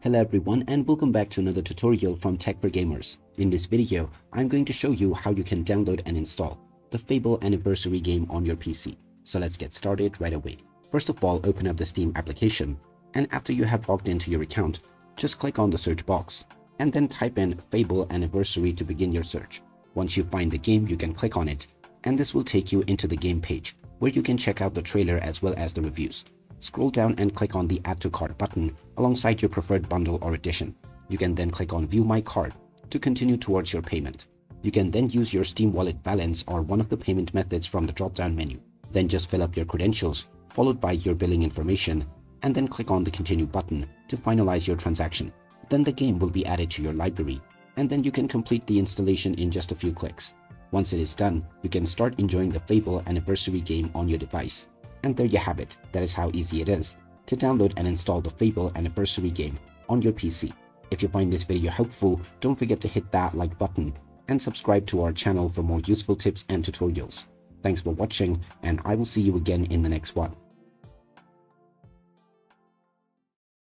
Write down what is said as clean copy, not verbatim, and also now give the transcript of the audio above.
Hello everyone and welcome back to another tutorial from Tech for Gamers. In this video, I'm going to show you how you can download and install the Fable Anniversary game on your PC. So let's get started right away. First of all, open up the Steam application, and after you have logged into your account, just click on the search box and then type in Fable Anniversary to begin your search. Once you find the game, you can click on it, and this will take you into the game page where you can check out the trailer as well as the reviews. Scroll down and click on the Add to Cart button alongside your preferred bundle or edition. You can then click on View My Cart to continue towards your payment. You can then use your Steam Wallet balance or one of the payment methods from the drop-down menu. Then just fill up your credentials, followed by your billing information, and then click on the Continue button to finalize your transaction. Then the game will be added to your library, and then you can complete the installation in just a few clicks. Once it is done, you can start enjoying the Fable Anniversary game on your device. And there you have it. That is how easy it is to download and install the Fable Anniversary game on your PC. If you find this video helpful, don't forget to hit that like button and subscribe to our channel for more useful tips and tutorials. Thanks for watching, and I will see you again in the next one.